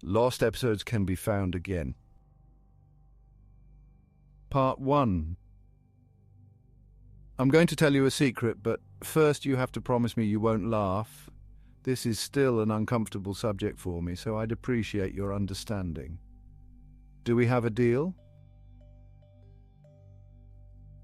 Lost episodes can be found again. Part 1. I'm going to tell you a secret, but first you have to promise me you won't laugh. This is still an uncomfortable subject for me, so I'd appreciate your understanding. Do we have a deal?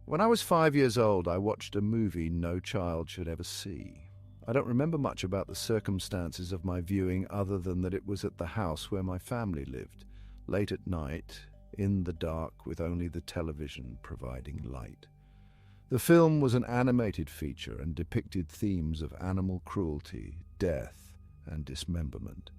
When I was 5 years old, I watched a movie no child should ever see. I don't remember much about the circumstances of my viewing other than that it was at the house where my family lived, late at night, in the dark with only the television providing light. The film was an animated feature and depicted themes of animal cruelty, death, and dismemberment.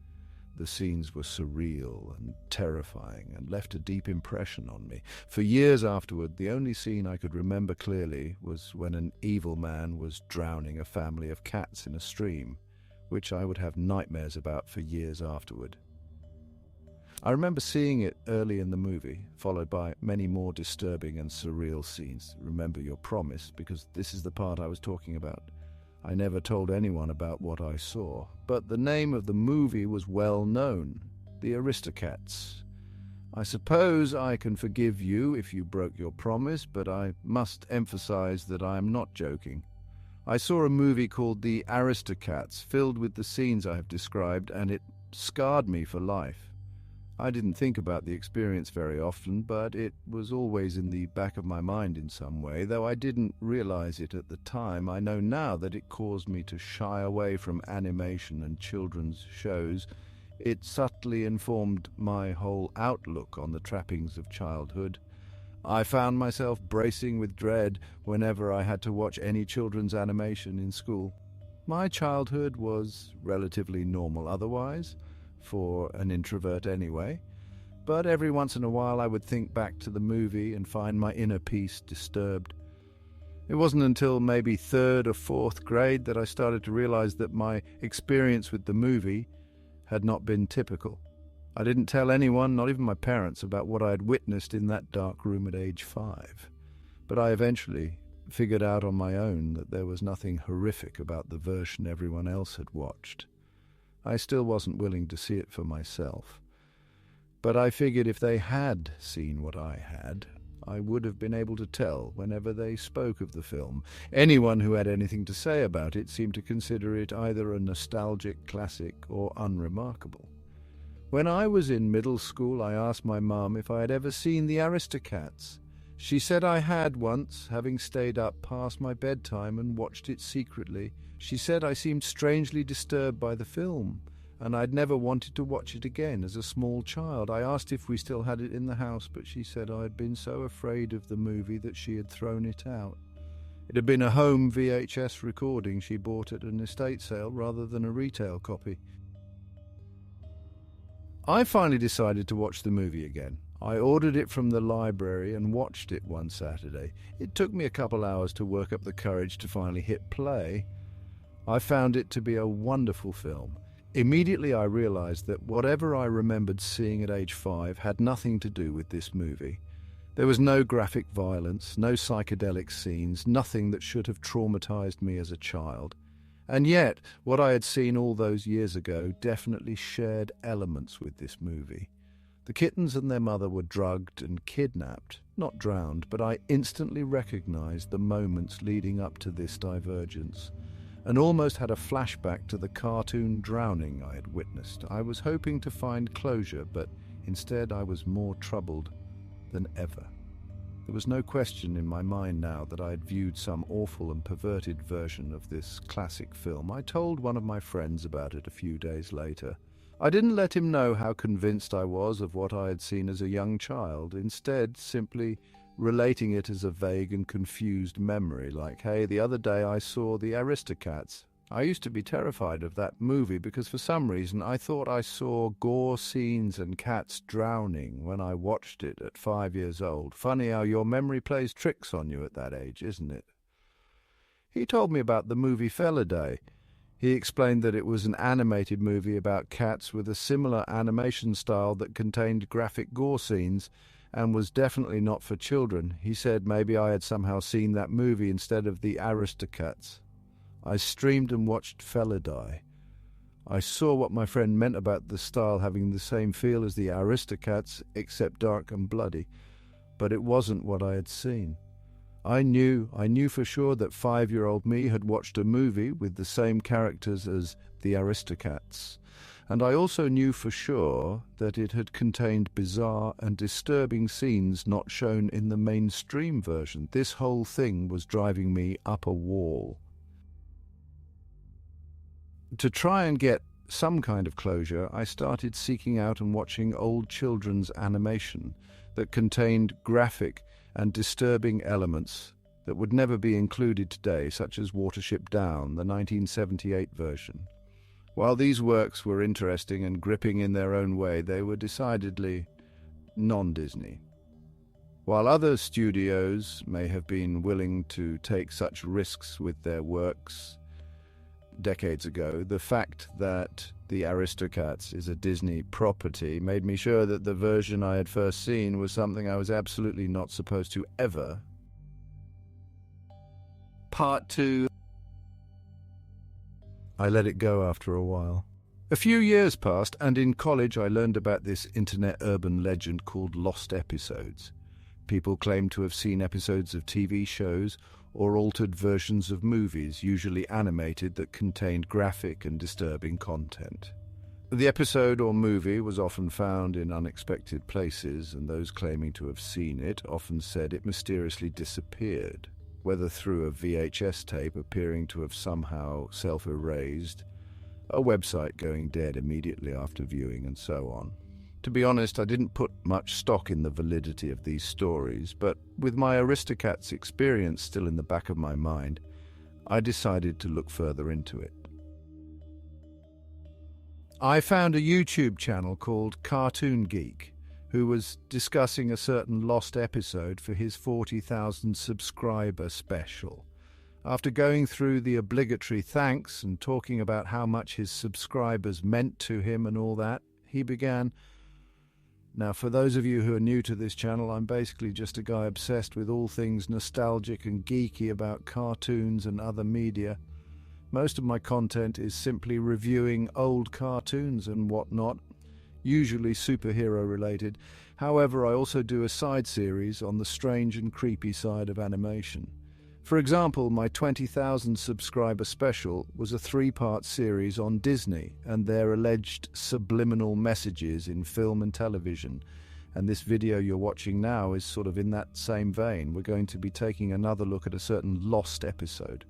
The scenes were surreal and terrifying and left a deep impression on me. For years afterward, the only scene I could remember clearly was when an evil man was drowning a family of cats in a stream, which I would have nightmares about for years afterward. I remember seeing it early in the movie, followed by many more disturbing and surreal scenes. Remember your promise, because this is the part I was talking about. I never told anyone about what I saw, but the name of the movie was well known, the Aristocats. I suppose I can forgive you if you broke your promise, but I must emphasize that I am not joking. I saw a movie called The Aristocats, filled with the scenes I have described, and it scarred me for life. I didn't think about the experience very often, but it was always in the back of my mind in some way. Though I didn't realize it at the time, I know now that it caused me to shy away from animation and children's shows. It subtly informed my whole outlook on the trappings of childhood. I found myself bracing with dread whenever I had to watch any children's animation in school. My childhood was relatively normal otherwise, for an introvert anyway, but every once in a while I would think back to the movie and find my inner peace disturbed. It wasn't until maybe 3rd or 4th grade that I started to realize that my experience with the movie had not been typical. I didn't tell anyone, not even my parents, about what I had witnessed in that dark room at age 5, but I eventually figured out on my own that there was nothing horrific about the version everyone else had watched. I still wasn't willing to see it for myself. But I figured if they had seen what I had, I would have been able to tell whenever they spoke of the film. Anyone who had anything to say about it seemed to consider it either a nostalgic classic or unremarkable. When I was in middle school, I asked my mum if I had ever seen the Aristocats. She said I had once, having stayed up past my bedtime and watched it secretly. She said I seemed strangely disturbed by the film, and I'd never wanted to watch it again as a small child. I asked if we still had it in the house, but she said I had been so afraid of the movie that she had thrown it out. It had been a home VHS recording she bought at an estate sale rather than a retail copy. I finally decided to watch the movie again. I ordered it from the library and watched it one Saturday. It took me a couple hours to work up the courage to finally hit play. I found it to be a wonderful film. Immediately I realized that whatever I remembered seeing at age 5 had nothing to do with this movie. There was no graphic violence, no psychedelic scenes, nothing that should have traumatized me as a child. And yet, what I had seen all those years ago definitely shared elements with this movie. The kittens and their mother were drugged and kidnapped, not drowned, but I instantly recognized the moments leading up to this divergence, and almost had a flashback to the cartoon drowning I had witnessed. I was hoping to find closure, but instead I was more troubled than ever. There was no question in my mind now that I had viewed some awful and perverted version of this classic film. I told one of my friends about it a few days later. I didn't let him know how convinced I was of what I had seen as a young child, instead simply relating it as a vague and confused memory, like, hey, the other day I saw the Aristocats. I used to be terrified of that movie because for some reason I thought I saw gore scenes and cats drowning when I watched it at 5 years old. Funny how your memory plays tricks on you at that age, isn't it? He told me about the movie Felidae. He explained that it was an animated movie about cats with a similar animation style that contained graphic gore scenes and was definitely not for children. He said maybe I had somehow seen that movie instead of the Aristocats. I streamed and watched Felidae. I saw what my friend meant about the style having the same feel as the Aristocats, except dark and bloody, but it wasn't what I had seen. I knew for sure that 5-year-old me had watched a movie with the same characters as the Aristocats, and I also knew for sure that it had contained bizarre and disturbing scenes not shown in the mainstream version. This whole thing was driving me up a wall. To try and get some kind of closure, I started seeking out and watching old children's animation that contained graphic and disturbing elements that would never be included today, such as Watership Down, the 1978 version. While these works were interesting and gripping in their own way, they were decidedly non-Disney. While other studios may have been willing to take such risks with their works decades ago, the fact that the Aristocats is a Disney property made me sure that the version I had first seen was something I was absolutely not supposed to ever. Part 2. I let it go after a while. A few years passed, and in college I learned about this internet urban legend called lost episodes. People claimed to have seen episodes of TV shows or altered versions of movies, usually animated, that contained graphic and disturbing content. The episode or movie was often found in unexpected places, and those claiming to have seen it often said it mysteriously disappeared, whether through a VHS tape appearing to have somehow self-erased, a website going dead immediately after viewing, and so on. To be honest, I didn't put much stock in the validity of these stories, but with my Aristocats experience still in the back of my mind, I decided to look further into it. I found a YouTube channel called Cartoon Geek, who was discussing a certain lost episode for his 40,000 subscriber special. After going through the obligatory thanks and talking about how much his subscribers meant to him and all that, he began, "Now, for those of you who are new to this channel, I'm basically just a guy obsessed with all things nostalgic and geeky about cartoons and other media. Most of my content is simply reviewing old cartoons and whatnot, usually superhero related. However, I also do a side series on the strange and creepy side of animation. For example, my 20,000 subscriber special was a 3-part series on Disney and their alleged subliminal messages in film and television. And this video you're watching now is sort of in that same vein. We're going to be taking another look at a certain lost episode.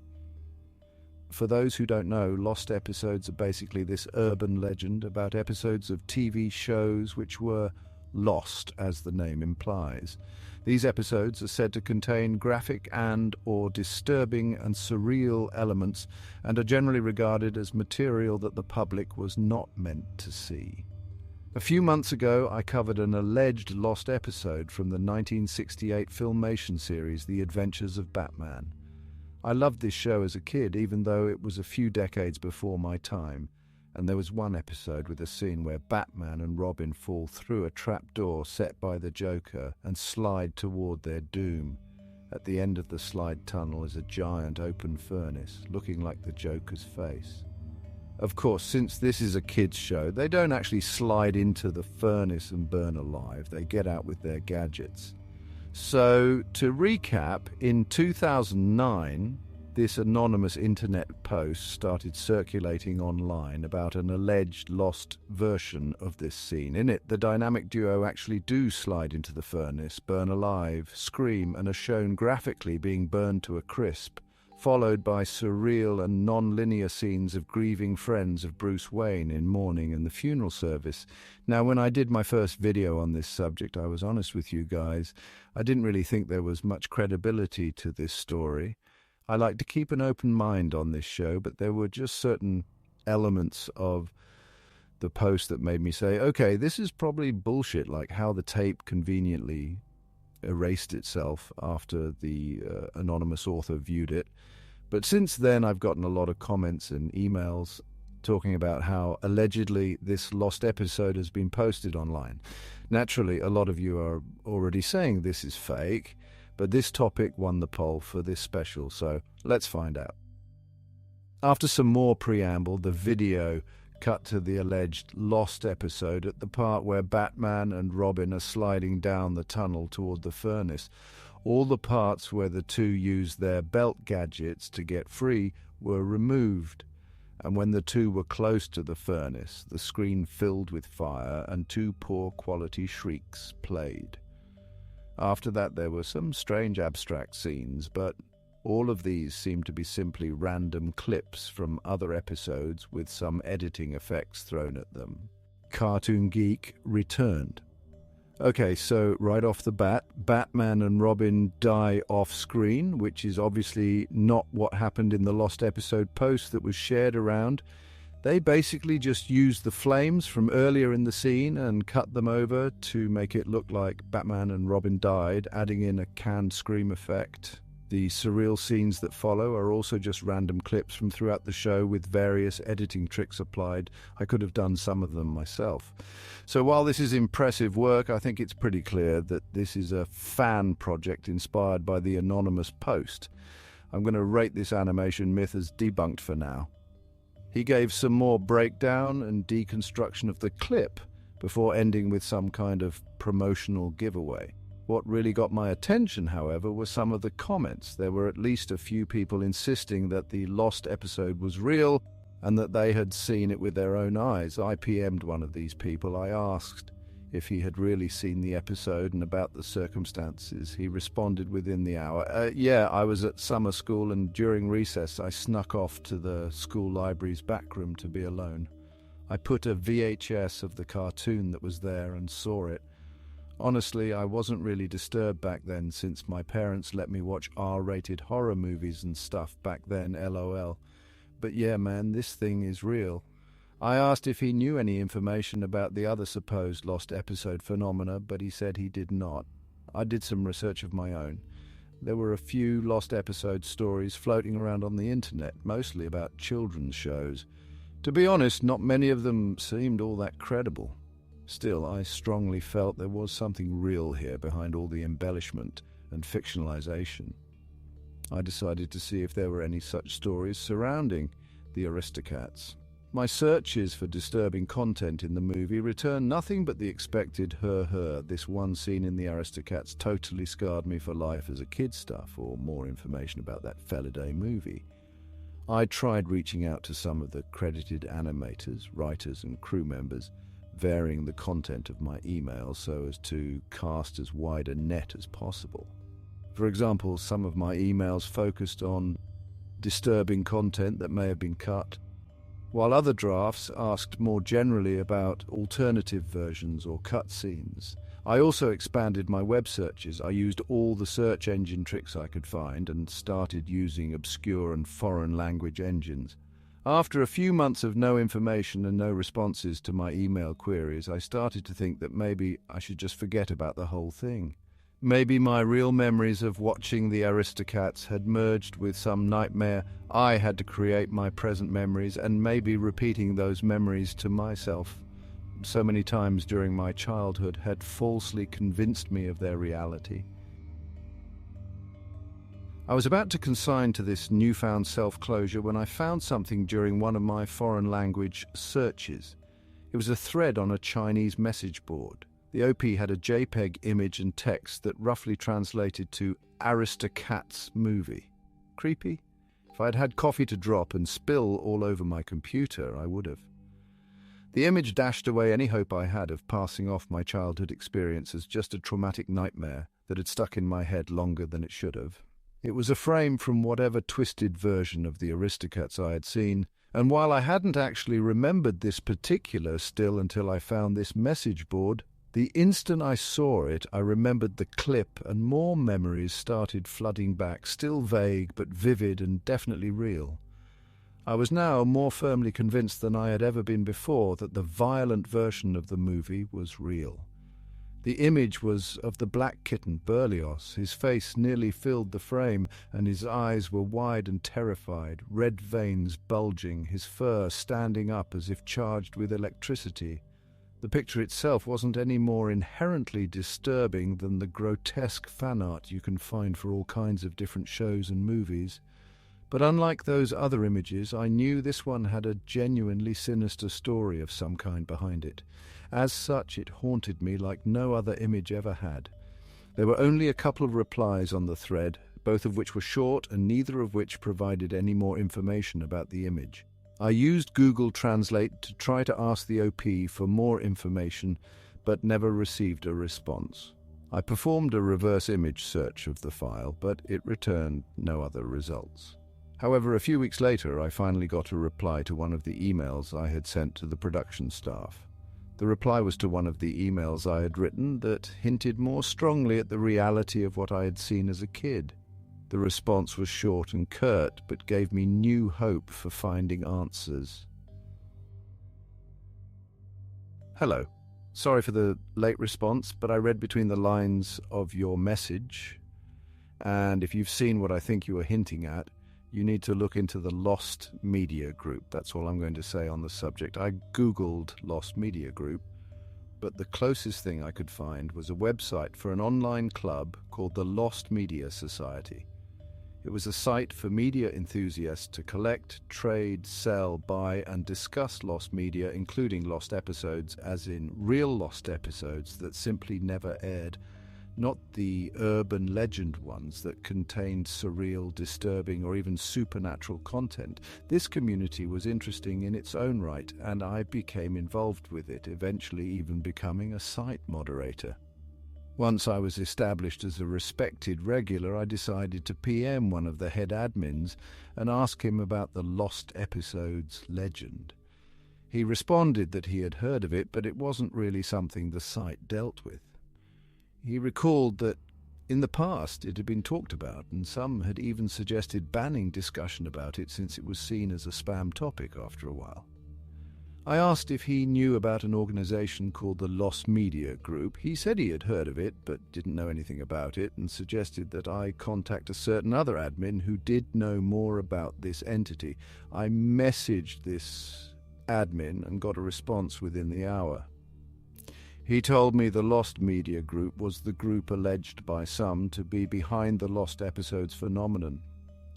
For those who don't know, lost episodes are basically this urban legend about episodes of TV shows which were lost, as the name implies. These episodes are said to contain graphic and/or disturbing and surreal elements and are generally regarded as material that the public was not meant to see. A few months ago, I covered an alleged lost episode from the 1968 Filmation series, The Adventures of Batman. I loved this show as a kid, even though it was a few decades before my time, and there was one episode with a scene where Batman and Robin fall through a trapdoor set by the Joker and slide toward their doom. At the end of the slide tunnel is a giant open furnace, looking like the Joker's face. Of course, since this is a kids' show, they don't actually slide into the furnace and burn alive. They get out with their gadgets. So, to recap, in 2009, this anonymous internet post started circulating online about an alleged lost version of this scene. In it, the dynamic duo actually do slide into the furnace, burn alive, scream, and are shown graphically being burned to a crisp, followed by surreal and non-linear scenes of grieving friends of Bruce Wayne in mourning and the funeral service. Now, when I did my first video on this subject, I was honest with you guys. I didn't really think there was much credibility to this story. I like to keep an open mind on this show, but there were just certain elements of the post that made me say, okay, this is probably bullshit, like how the tape conveniently erased itself after the anonymous author viewed it. But since then, I've gotten a lot of comments and emails talking about how allegedly this lost episode has been posted online. Naturally, a lot of you are already saying this is fake, but this topic won the poll for this special, so let's find out. After some more preamble, the video Cut to the alleged lost episode at the part where Batman and Robin are sliding down the tunnel toward the furnace. All the parts where the two used their belt gadgets to get free were removed, and when the two were close to the furnace, the screen filled with fire and two poor quality shrieks played. After that there were some strange abstract scenes, but all of these seemed to be simply random clips from other episodes with some editing effects thrown at them. Cartoon Geek returned. Okay, so right off the bat, Batman and Robin die off-screen, which is obviously not what happened in the lost episode post that was shared around. They basically just used the flames from earlier in the scene and cut them over to make it look like Batman and Robin died, adding in a canned scream effect. The surreal scenes that follow are also just random clips from throughout the show with various editing tricks applied. I could have done some of them myself. So while this is impressive work, I think it's pretty clear that this is a fan project inspired by the anonymous post. I'm going to rate this animation myth as debunked for now. He gave some more breakdown and deconstruction of the clip before ending with some kind of promotional giveaway. What really got my attention, however, were some of the comments. There were at least a few people insisting that the lost episode was real and that they had seen it with their own eyes. I PM'd one of these people. I asked if he had really seen the episode and about the circumstances. He responded within the hour. Yeah, I was at summer school, and during recess I snuck off to the school library's back room to be alone. I put a VHS of the cartoon that was there and saw it. Honestly, I wasn't really disturbed back then, since my parents let me watch R-rated horror movies and stuff back then, LOL. But yeah, man, this thing is real. I asked if he knew any information about the other supposed lost episode phenomena, but he said he did not. I did some research of my own. There were a few lost episode stories floating around on the internet, mostly about children's shows. To be honest, not many of them seemed all that credible. Still, I strongly felt there was something real here behind all the embellishment and fictionalization. I decided to see if there were any such stories surrounding the Aristocats. My searches for disturbing content in the movie returned nothing but the expected her. This one scene in the Aristocats totally scarred me for life as a kid stuff, or more information about that Feliday movie. I tried reaching out to some of the credited animators, writers and crew members, varying the content of my email so as to cast as wide a net as possible. For example, some of my emails focused on disturbing content that may have been cut, while other drafts asked more generally about alternative versions or cutscenes. I also expanded my web searches. I used all the search engine tricks I could find and started using obscure and foreign language engines. After a few months of no information and no responses to my email queries, I started to think that maybe I should just forget about the whole thing. Maybe my real memories of watching the Aristocats had merged with some nightmare. I had to create my present memories, and maybe repeating those memories to myself so many times during my childhood had falsely convinced me of their reality. I was about to consign to this newfound self-closure when I found something during one of my foreign language searches. It was a thread on a Chinese message board. The OP had a JPEG image and text that roughly translated to Aristocats movie. Creepy? If I'd had coffee to drop and spill all over my computer, I would have. The image dashed away any hope I had of passing off my childhood experience as just a traumatic nightmare that had stuck in my head longer than it should have. It was a frame from whatever twisted version of the Aristocats I had seen, and while I hadn't actually remembered this particular still until I found this message board, the instant I saw it, I remembered the clip, and more memories started flooding back, still vague but vivid and definitely real. I was now more firmly convinced than I had ever been before that the violent version of the movie was real. The image was of the black kitten, Berlioz. His face nearly filled the frame, and his eyes were wide and terrified, red veins bulging, his fur standing up as if charged with electricity. The picture itself wasn't any more inherently disturbing than the grotesque fan art you can find for all kinds of different shows and movies. But unlike those other images, I knew this one had a genuinely sinister story of some kind behind it. As such, it haunted me like no other image ever had. There were only a couple of replies on the thread, both of which were short and neither of which provided any more information about the image. I used Google Translate to try to ask the OP for more information, but never received a response. I performed a reverse image search of the file, but it returned no other results. However, a few weeks later, I finally got a reply to one of the emails I had sent to the production staff. The reply was to one of the emails I had written that hinted more strongly at the reality of what I had seen as a kid. The response was short and curt, but gave me new hope for finding answers. Hello. Sorry for the late response, but I read between the lines of your message, and if you've seen what I think you are hinting at, you need to look into the Lost Media Group. That's all I'm going to say on the subject. I Googled Lost Media Group, but the closest thing I could find was a website for an online club called the Lost Media Society. It was a site for media enthusiasts to collect, trade, sell, buy, and discuss lost media, including lost episodes, as in real lost episodes that simply never aired, not the urban legend ones that contained surreal, disturbing, or even supernatural content. This community was interesting in its own right, and I became involved with it, eventually even becoming a site moderator. Once I was established as a respected regular, I decided to PM one of the head admins and ask him about the Lost Episodes legend. He responded that he had heard of it, but it wasn't really something the site dealt with. He recalled that in the past it had been talked about, and some had even suggested banning discussion about it since it was seen as a spam topic after a while. I asked if he knew about an organization called the Lost Media Group. He said he had heard of it, but didn't know anything about it, and suggested that I contact a certain other admin who did know more about this entity. I messaged this admin and got a response within the hour. He told me the Lost Media Group was the group alleged by some to be behind the Lost Episodes phenomenon.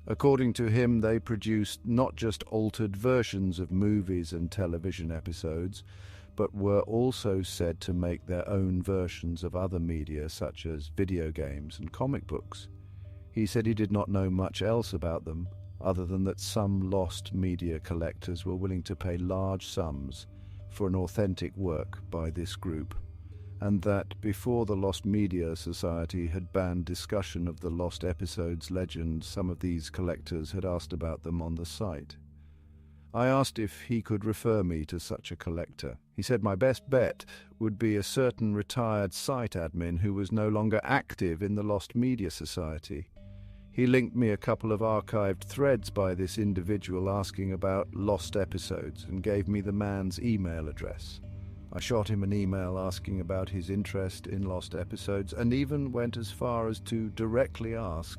According to him, they produced not just altered versions of movies and television episodes, but were also said to make their own versions of other media such as video games and comic books. He said he did not know much else about them, other than that some lost media collectors were willing to pay large sums for an authentic work by this group, and that before the Lost Media Society had banned discussion of the Lost Episodes legend, some of these collectors had asked about them on the site. I asked if he could refer me to such a collector. He said my best bet would be a certain retired site admin who was no longer active in the Lost Media Society. He linked me a couple of archived threads by this individual asking about lost episodes and gave me the man's email address. I shot him an email asking about his interest in lost episodes and even went as far as to directly ask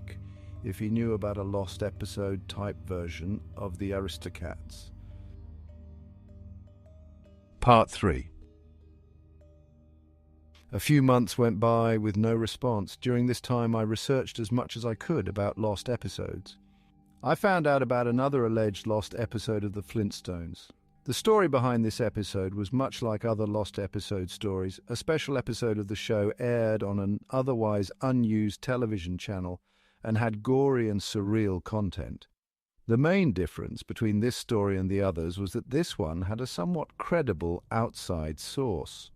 if he knew about a lost episode type version of the Aristocats. Part 3. A few months went by with no response. During this time I researched as much as I could about lost episodes. I found out about another alleged lost episode of the Flintstones. The story behind this episode was much like other lost episode stories. A special episode of the show aired on an otherwise unused television channel and had gory and surreal content. The main difference between this story and the others was that this one had a somewhat credible outside source.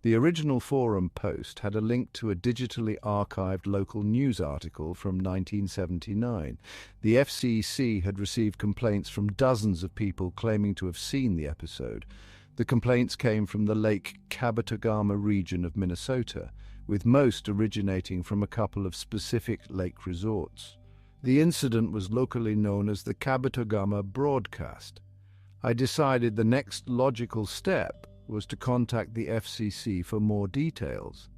The original forum post had a link to a digitally archived local news article from 1979. The FCC had received complaints from dozens of people claiming to have seen the episode. The complaints came from the Lake Kabetogama region of Minnesota, with most originating from a couple of specific lake resorts. The incident was locally known as the Kabetogama Broadcast. I decided the next logical step was to contact the FCC for more details.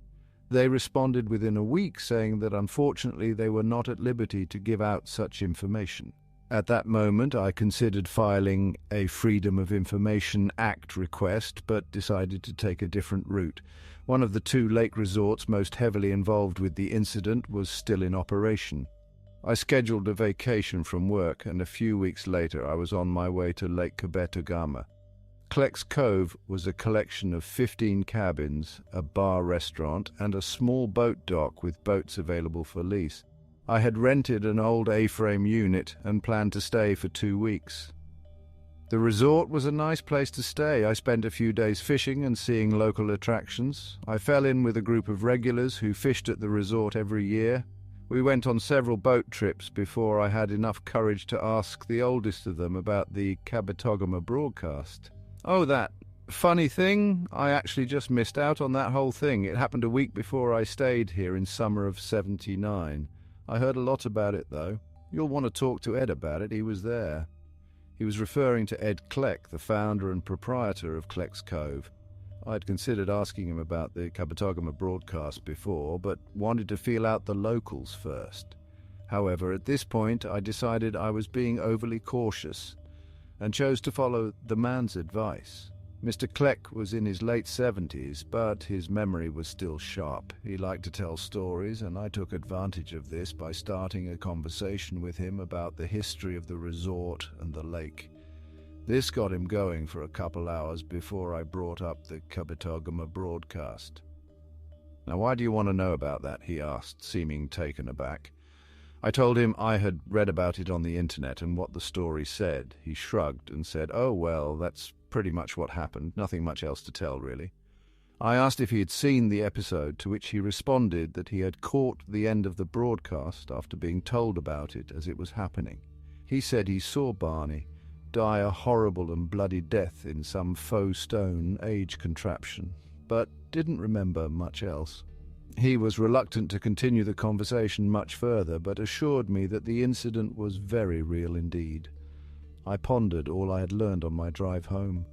They responded within a week saying that unfortunately they were not at liberty to give out such information. At that moment I considered filing a Freedom of Information Act request, but decided to take a different route. One of the two lake resorts most heavily involved with the incident was still in operation. I scheduled a vacation from work, and a few weeks later I was on my way to Lake Kabetogama. Kleck's Cove was a collection of 15 cabins, a bar restaurant, and a small boat dock with boats available for lease. I had rented an old A-frame unit and planned to stay for 2 weeks. The resort was a nice place to stay. I spent a few days fishing and seeing local attractions. I fell in with a group of regulars who fished at the resort every year. We went on several boat trips before I had enough courage to ask the oldest of them about the Kabetogama Broadcast. Oh, that funny thing? I actually just missed out on that whole thing. It happened a week before I stayed here in summer of '79. I heard a lot about it, though. You'll want to talk to Ed about it. He was there. He was referring to Ed Kleck, the founder and proprietor of Kleck's Cove. I'd considered asking him about the Kabetogama Broadcast before, but wanted to feel out the locals first. However, at this point, I decided I was being overly cautious and chose to follow the man's advice. Mr. Kleck was in his late 70s, but his memory was still sharp. He liked to tell stories, and I took advantage of this by starting a conversation with him about the history of the resort and the lake. This got him going for a couple hours before I brought up the Kabetogama Broadcast. "Now, why do you want to know about that?" he asked, seeming taken aback. I told him I had read about it on the internet and what the story said. He shrugged and said, "Oh, well, that's pretty much what happened. Nothing much else to tell, really." I asked if he had seen the episode, to which he responded that he had caught the end of the broadcast after being told about it as it was happening. He said he saw Barney die a horrible and bloody death in some faux stone age contraption, but didn't remember much else. He was reluctant to continue the conversation much further, but assured me that the incident was very real indeed. I pondered all I had learned on my drive home.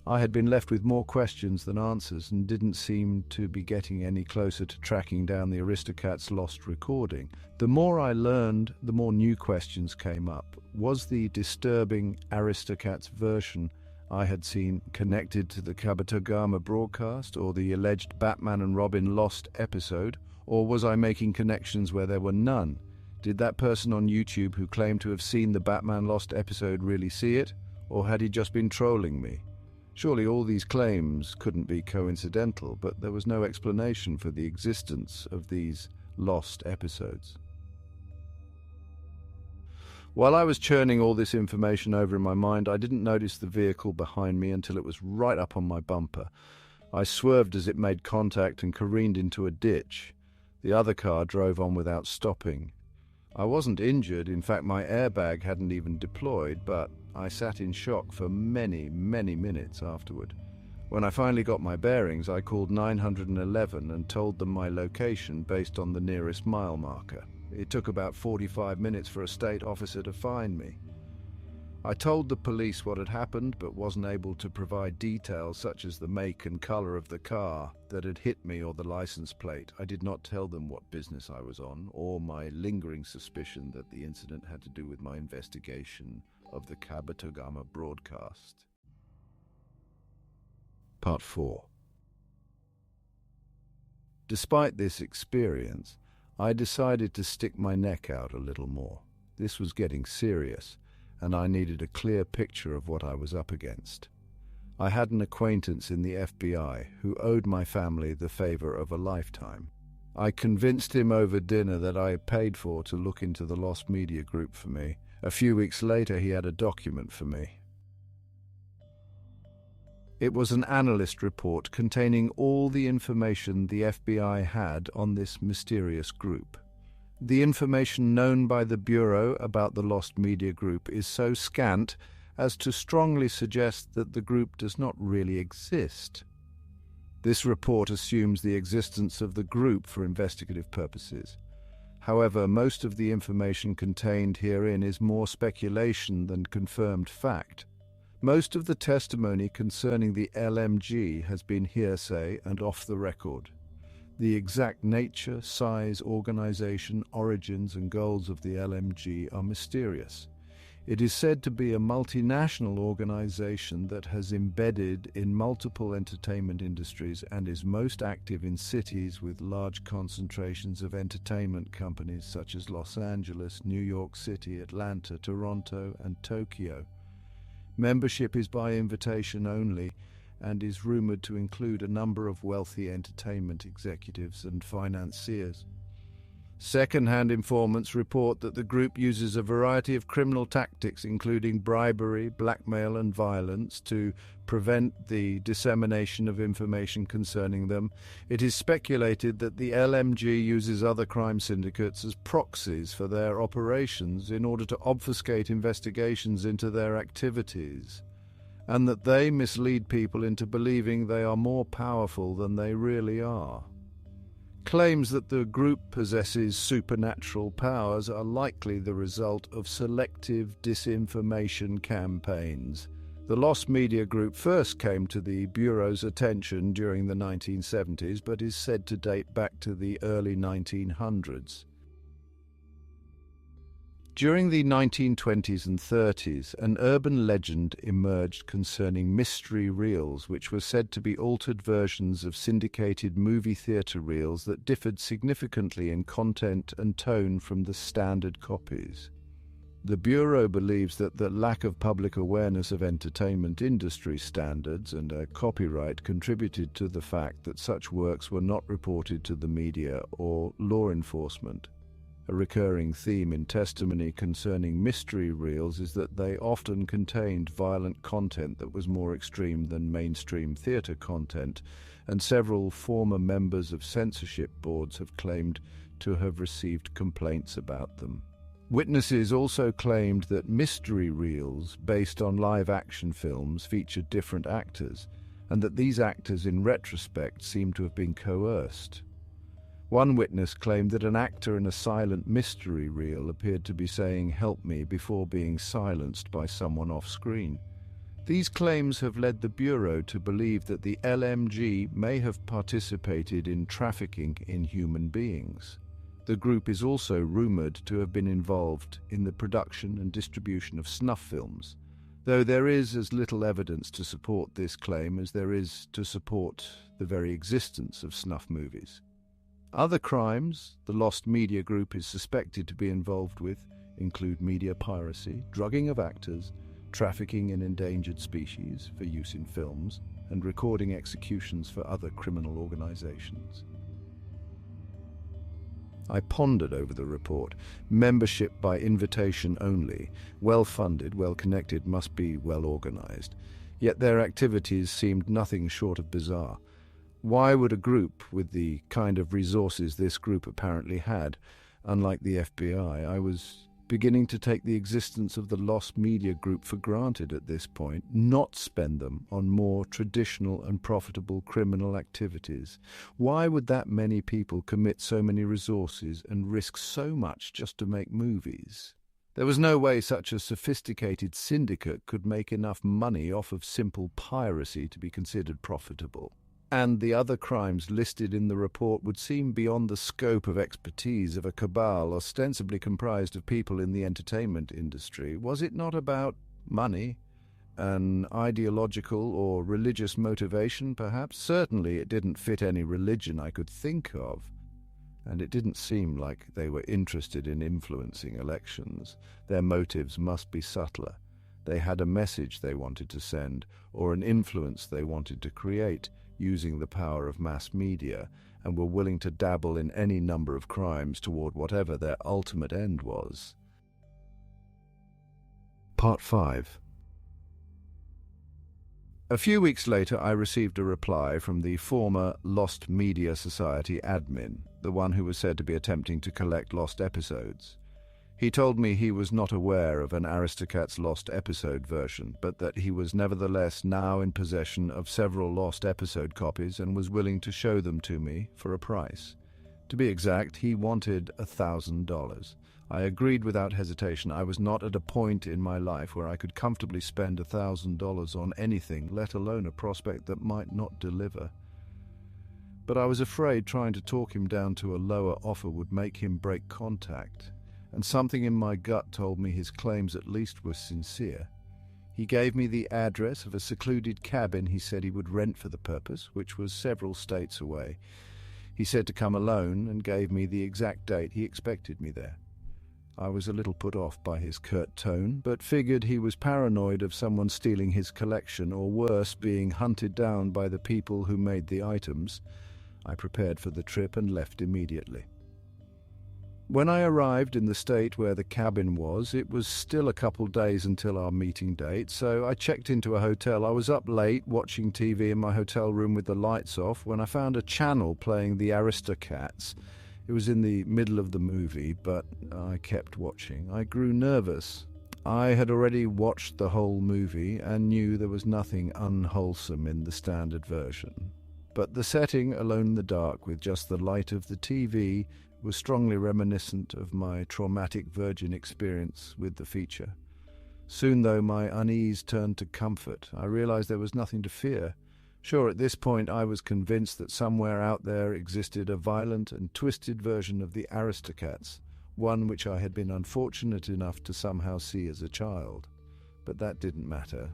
I had been left with more questions than answers and didn't seem to be getting any closer to tracking down the Aristocats' lost recording. The more I learned, the more new questions came up. Was the disturbing Aristocats version I had seen connected to the Kabetogama Broadcast or the alleged Batman and Robin lost episode, or was I making connections where there were none? Did that person on YouTube who claimed to have seen the Batman lost episode really see it, or had he just been trolling me? Surely all these claims couldn't be coincidental, but there was no explanation for the existence of these lost episodes. While I was churning all this information over in my mind, I didn't notice the vehicle behind me until it was right up on my bumper. I swerved as it made contact and careened into a ditch. The other car drove on without stopping. I wasn't injured. In fact, my airbag hadn't even deployed, but I sat in shock for many, many minutes afterward. When I finally got my bearings, I called 911 and told them my location based on the nearest mile marker. It took about 45 minutes for a state officer to find me. I told the police what had happened, but wasn't able to provide details such as the make and color of the car that had hit me or the license plate. I did not tell them what business I was on, or my lingering suspicion that the incident had to do with my investigation of the Kabetogama Broadcast. Part 4. Despite this experience, I decided to stick my neck out a little more. This was getting serious, and I needed a clear picture of what I was up against. I had an acquaintance in the FBI who owed my family the favor of a lifetime. I convinced him over dinner that I paid for to look into the lost media group for me. A few weeks later, he had a document for me. It was an analyst report containing all the information the FBI had on this mysterious group. The information known by the Bureau about the lost media group is so scant as to strongly suggest that the group does not really exist. This report assumes the existence of the group for investigative purposes. However, most of the information contained herein is more speculation than confirmed fact. Most of the testimony concerning the LMG has been hearsay and off the record. The exact nature, size, organization, origins, and goals of the LMG are mysterious. It is said to be a multinational organization that has embedded in multiple entertainment industries and is most active in cities with large concentrations of entertainment companies such as Los Angeles, New York City, Atlanta, Toronto, and Tokyo. Membership is by invitation only and is rumored to include a number of wealthy entertainment executives and financiers. Second-hand informants report that the group uses a variety of criminal tactics, including bribery, blackmail, and violence, to prevent the dissemination of information concerning them. It is speculated that the LMG uses other crime syndicates as proxies for their operations in order to obfuscate investigations into their activities, and that they mislead people into believing they are more powerful than they really are. Claims that the group possesses supernatural powers are likely the result of selective disinformation campaigns. The Lost Media Group first came to the Bureau's attention during the 1970s, but is said to date back to the early 1900s. During the 1920s and 30s, an urban legend emerged concerning mystery reels, which were said to be altered versions of syndicated movie theatre reels that differed significantly in content and tone from the standard copies. The Bureau believes that the lack of public awareness of entertainment industry standards and copyright contributed to the fact that such works were not reported to the media or law enforcement. A recurring theme in testimony concerning mystery reels is that they often contained violent content that was more extreme than mainstream theatre content, and several former members of censorship boards have claimed to have received complaints about them. Witnesses also claimed that mystery reels based on live-action films featured different actors, and that these actors in retrospect seemed to have been coerced. One witness claimed that an actor in a silent mystery reel appeared to be saying "help me" before being silenced by someone off-screen. These claims have led the Bureau to believe that the LMG may have participated in trafficking in human beings. The group is also rumored to have been involved in the production and distribution of snuff films, though there is as little evidence to support this claim as there is to support the very existence of snuff movies. Other crimes the Lost Media Group is suspected to be involved with include media piracy, drugging of actors, trafficking in endangered species for use in films, and recording executions for other criminal organizations. I pondered over the report. Membership by invitation only, well-funded, well-connected, must be well-organized. Yet their activities seemed nothing short of bizarre. Why would a group with the kind of resources this group apparently had, unlike the FBI? I was beginning to take the existence of the Lost Media Group for granted at this point, not spend them on more traditional and profitable criminal activities. Why would that many people commit so many resources and risk so much just to make movies? There was no way such a sophisticated syndicate could make enough money off of simple piracy to be considered profitable. And the other crimes listed in the report would seem beyond the scope of expertise of a cabal ostensibly comprised of people in the entertainment industry. Was it not about money? An ideological or religious motivation, perhaps? Certainly it didn't fit any religion I could think of, and it didn't seem like they were interested in influencing elections. Their motives must be subtler. They had a message they wanted to send, or an influence they wanted to create, using the power of mass media, and were willing to dabble in any number of crimes toward whatever their ultimate end was. Part 5. A few weeks later, I received a reply from the former Lost Media Society admin, the one who was said to be attempting to collect lost episodes. He told me he was not aware of an Aristocats lost episode version, but that he was nevertheless now in possession of several lost episode copies and was willing to show them to me for a price. To be exact, he wanted $1,000. I agreed without hesitation. I was not at a point in my life where I could comfortably spend $1,000 on anything, let alone a prospect that might not deliver. But I was afraid trying to talk him down to a lower offer would make him break contact, and something in my gut told me his claims at least were sincere. He gave me the address of a secluded cabin he said he would rent for the purpose, which was several states away. He said to come alone and gave me the exact date he expected me there. I was a little put off by his curt tone, but figured he was paranoid of someone stealing his collection, or worse, being hunted down by the people who made the items. I prepared for the trip and left immediately. When I arrived in the state where the cabin was, it was still a couple days until our meeting date, so I checked into a hotel. I was up late watching TV in my hotel room with the lights off when I found a channel playing the Aristocats. It was in the middle of the movie, but I kept watching. I grew nervous. I had already watched the whole movie and knew there was nothing unwholesome in the standard version. But the setting, alone in the dark with just the light of the TV, was strongly reminiscent of my traumatic Virgin experience with the feature. Soon, though, my unease turned to comfort. I realized there was nothing to fear. Sure, at this point I was convinced that somewhere out there existed a violent and twisted version of the Aristocats, one which I had been unfortunate enough to somehow see as a child. But that didn't matter.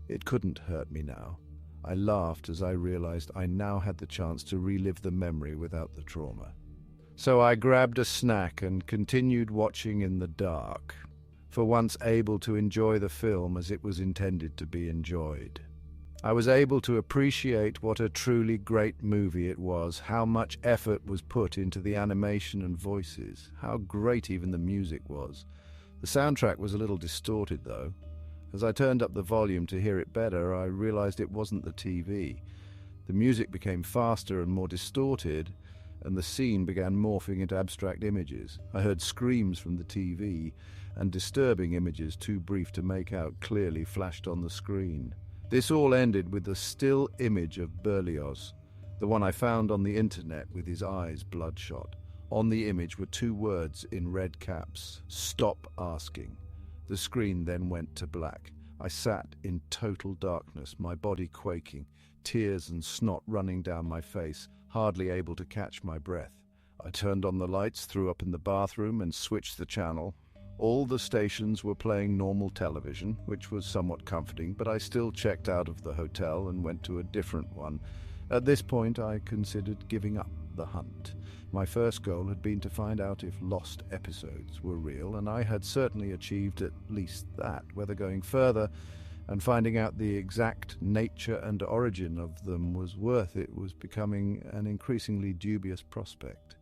It couldn't hurt me now. I laughed as I realized I now had the chance to relive the memory without the trauma. So I grabbed a snack and continued watching in the dark, for once able to enjoy the film as it was intended to be enjoyed. I was able to appreciate what a truly great movie it was, how much effort was put into the animation and voices, how great even the music was. The soundtrack was a little distorted, though. As I turned up the volume to hear it better, I realized it wasn't the TV. The music became faster and more distorted, and the scene began morphing into abstract images. I heard screams from the TV, and disturbing images too brief to make out clearly flashed on the screen. This all ended with the still image of Berlioz, the one I found on the internet with his eyes bloodshot. On the image were two words in red caps: "Stop asking." The screen then went to black. I sat in total darkness, my body quaking, tears and snot running down my face, hardly able to catch my breath. I turned on the lights, threw up in the bathroom, and switched the channel. All the stations were playing normal television, which was somewhat comforting, but I still checked out of the hotel and went to a different one. At this point, I considered giving up the hunt. My first goal had been to find out if lost episodes were real, and I had certainly achieved at least that. Whether going further and finding out the exact nature and origin of them was worth it was becoming an increasingly dubious prospect.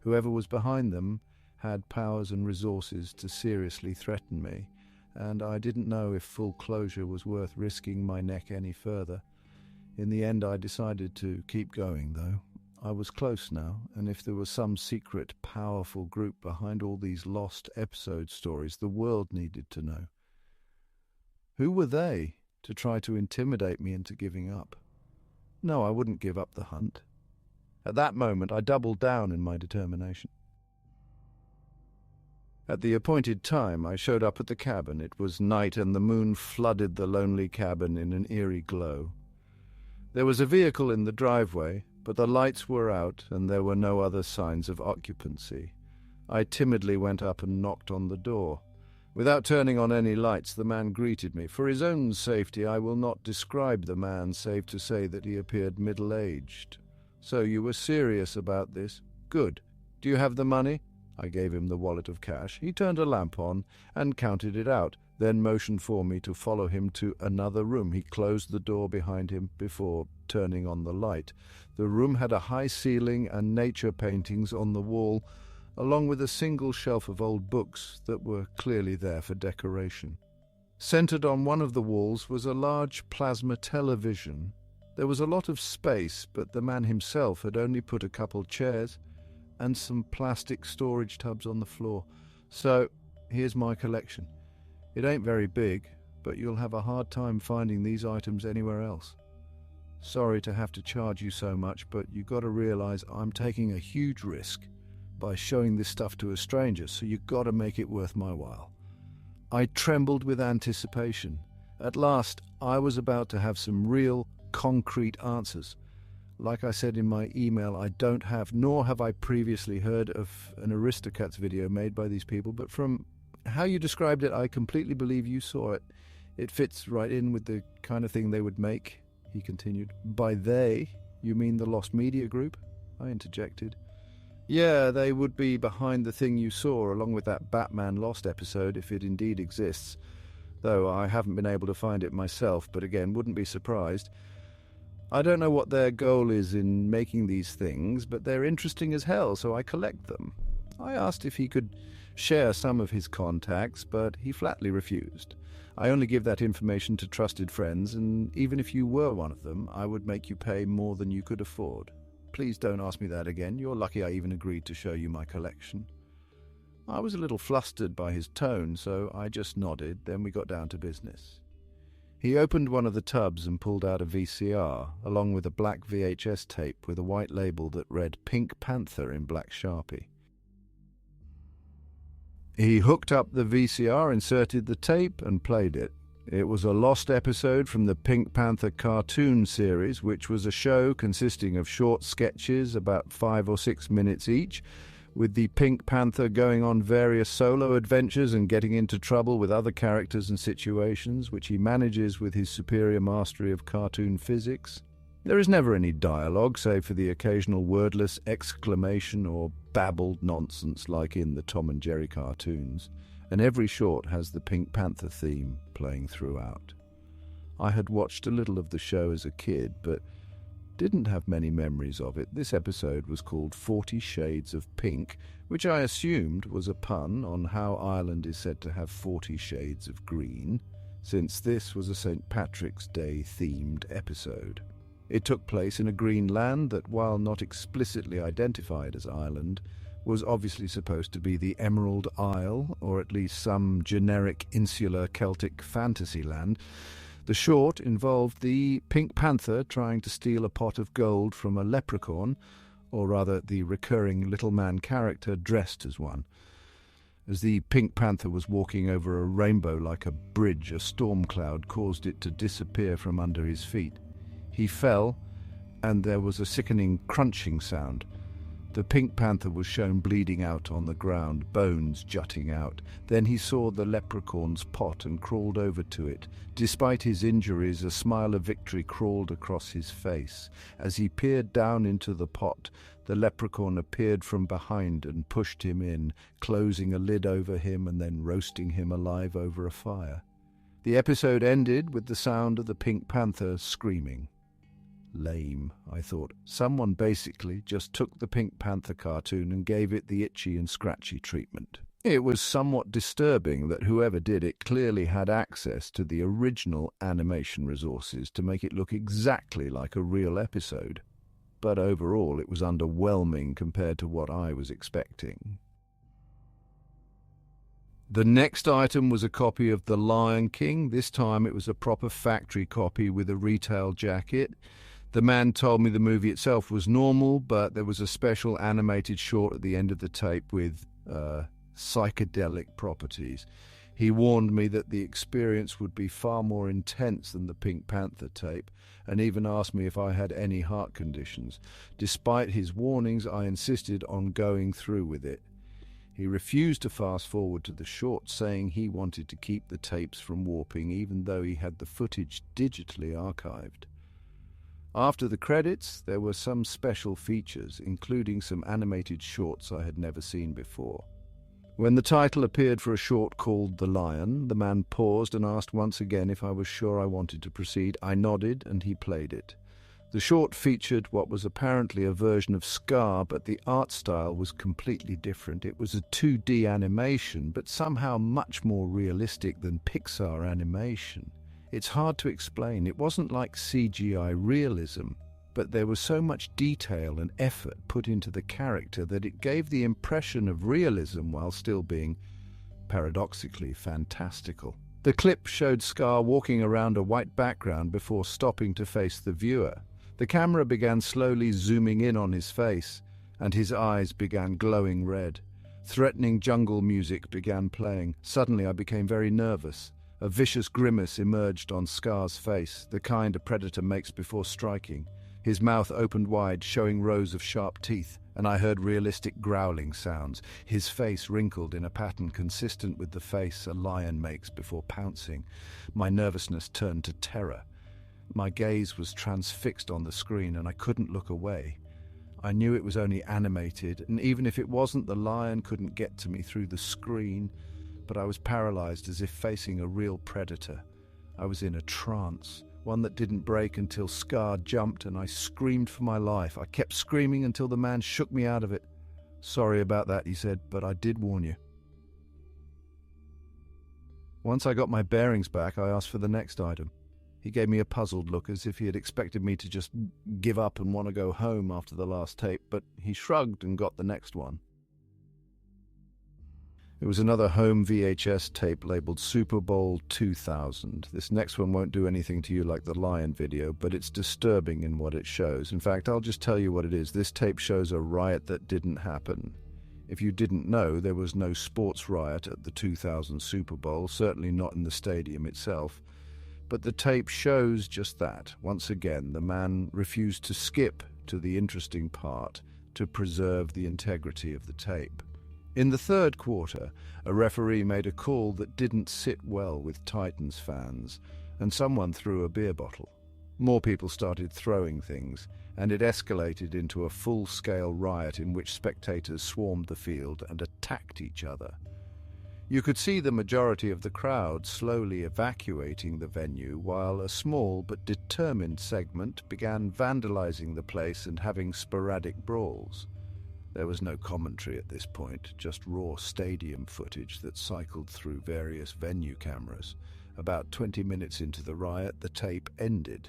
Whoever was behind them had powers and resources to seriously threaten me, and I didn't know if full closure was worth risking my neck any further. In the end, I decided to keep going, though. I was close now, and if there was some secret, powerful group behind all these lost episode stories, the world needed to know. Who were they to try to intimidate me into giving up? No, I wouldn't give up the hunt. At that moment, I doubled down in my determination. At the appointed time, I showed up at the cabin. It was night, and the moon flooded the lonely cabin in an eerie glow. There was a vehicle in the driveway, but the lights were out, and there were no other signs of occupancy. I timidly went up and knocked on the door. Without turning on any lights, the man greeted me. For his own safety, I will not describe the man, save to say that he appeared middle-aged. "So you were serious about this? Good. Do you have the money?" I gave him the wallet of cash. He turned a lamp on and counted it out, then motioned for me to follow him to another room. He closed the door behind him before turning on the light. The room had a high ceiling and nature paintings on the wall, along with a single shelf of old books that were clearly there for decoration. Centered on one of the walls was a large plasma television. There was a lot of space, but the man himself had only put a couple chairs and some plastic storage tubs on the floor. So, here's my collection. It ain't very big, but you'll have a hard time finding these items anywhere else. Sorry to have to charge you so much, but you gotta realize I'm taking a huge risk by showing this stuff to a stranger, so you gotta make it worth my while. I trembled with anticipation. At last, I was about to have some real, concrete answers. Like I said in my email, I don't have, nor have I previously heard of an Aristocats video made by these people, but from how you described it, I completely believe you saw it. It fits right in with the kind of thing they would make, he continued. By they, you mean the Lost Media Group? I interjected. Yeah, they would be behind the thing you saw, along with that Batman Lost episode, if it indeed exists. Though I haven't been able to find it myself, but again, wouldn't be surprised. I don't know what their goal is in making these things, but they're interesting as hell, so I collect them. I asked if he could share some of his contacts, but he flatly refused. I only give that information to trusted friends, and even if you were one of them, I would make you pay more than you could afford. Please don't ask me that again. You're lucky I even agreed to show you my collection. I was a little flustered by his tone, so I just nodded, then we got down to business. He opened one of the tubs and pulled out a VCR, along with a black VHS tape with a white label that read Pink Panther in black Sharpie. He hooked up the VCR, inserted the tape, and played it. It was a lost episode from the Pink Panther cartoon series, which was a show consisting of short sketches about 5 or 6 minutes each, with the Pink Panther going on various solo adventures and getting into trouble with other characters and situations, which he manages with his superior mastery of cartoon physics. There is never any dialogue, save for the occasional wordless exclamation or babbled nonsense like in the Tom and Jerry cartoons, and every short has the Pink Panther theme playing throughout. I had watched a little of the show as a kid, but didn't have many memories of it. This episode was called 40 Shades of Pink, which I assumed was a pun on how Ireland is said to have 40 shades of green, since this was a St. Patrick's Day themed episode. It took place in a green land that, while not explicitly identified as Ireland, was obviously supposed to be the Emerald Isle, or at least some generic insular Celtic fantasy land. The short involved the Pink Panther trying to steal a pot of gold from a leprechaun, or rather the recurring little man character dressed as one. As the Pink Panther was walking over a rainbow like a bridge, a storm cloud caused it to disappear from under his feet. He fell, and there was a sickening crunching sound. The Pink Panther was shown bleeding out on the ground, bones jutting out. Then he saw the leprechaun's pot and crawled over to it. Despite his injuries, a smile of victory crawled across his face. As he peered down into the pot, the leprechaun appeared from behind and pushed him in, closing a lid over him and then roasting him alive over a fire. The episode ended with the sound of the Pink Panther screaming. Lame, I thought. Someone basically just took the Pink Panther cartoon and gave it the itchy and scratchy treatment. It was somewhat disturbing that whoever did it clearly had access to the original animation resources to make it look exactly like a real episode. But overall, it was underwhelming compared to what I was expecting. The next item was a copy of The Lion King. This time it was a proper factory copy with a retail jacket. The man told me the movie itself was normal, but there was a special animated short at the end of the tape with psychedelic properties. He warned me that the experience would be far more intense than the Pink Panther tape, and even asked me if I had any heart conditions. Despite his warnings, I insisted on going through with it. He refused to fast forward to the short, saying he wanted to keep the tapes from warping, even though he had the footage digitally archived. After the credits, there were some special features, including some animated shorts I had never seen before. When the title appeared for a short called The Lion, the man paused and asked once again if I was sure I wanted to proceed. I nodded, and he played it. The short featured what was apparently a version of Scar, but the art style was completely different. It was a 2D animation, but somehow much more realistic than Pixar animation. It's hard to explain. It wasn't like CGI realism, but there was so much detail and effort put into the character that it gave the impression of realism while still being, paradoxically, fantastical. The clip showed Scar walking around a white background before stopping to face the viewer. The camera began slowly zooming in on his face, and his eyes began glowing red. Threatening jungle music began playing. Suddenly I became very nervous. A vicious grimace emerged on Scar's face, the kind a predator makes before striking. His mouth opened wide, showing rows of sharp teeth, and I heard realistic growling sounds. His face wrinkled in a pattern consistent with the face a lion makes before pouncing. My nervousness turned to terror. My gaze was transfixed on the screen, and I couldn't look away. I knew it was only animated, and even if it wasn't, the lion couldn't get to me through the screen, but I was paralyzed as if facing a real predator. I was in a trance, one that didn't break until Scar jumped, and I screamed for my life. I kept screaming until the man shook me out of it. "Sorry about that," he said, "but I did warn you." Once I got my bearings back, I asked for the next item. He gave me a puzzled look, as if he had expected me to just give up and want to go home after the last tape, but he shrugged and got the next one. It was another home VHS tape labeled Super Bowl 2000. This next one won't do anything to you like the lion video, but it's disturbing in what it shows. In fact, I'll just tell you what it is. This tape shows a riot that didn't happen. If you didn't know, there was no sports riot at the 2000 Super Bowl, certainly not in the stadium itself. But the tape shows just that. Once again, the man refused to skip to the interesting part to preserve the integrity of the tape. In the third quarter, a referee made a call that didn't sit well with Titans fans, and someone threw a beer bottle. More people started throwing things, and it escalated into a full-scale riot in which spectators swarmed the field and attacked each other. You could see the majority of the crowd slowly evacuating the venue, while a small but determined segment began vandalizing the place and having sporadic brawls. There was no commentary at this point, just raw stadium footage that cycled through various venue cameras. About 20 minutes into the riot, the tape ended.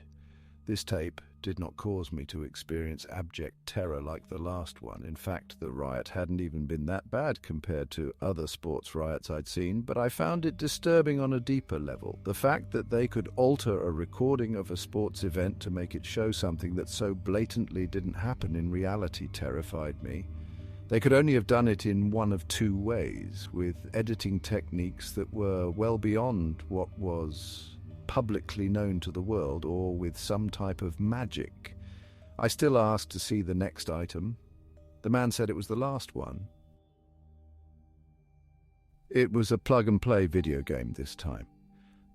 This tape did not cause me to experience abject terror like the last one. In fact, the riot hadn't even been that bad compared to other sports riots I'd seen, but I found it disturbing on a deeper level. The fact that they could alter a recording of a sports event to make it show something that so blatantly didn't happen in reality terrified me. They could only have done it in one of two ways, with editing techniques that were well beyond what was publicly known to the world, or with some type of magic. I still asked to see the next item. The man said it was the last one. It was a plug-and-play video game this time.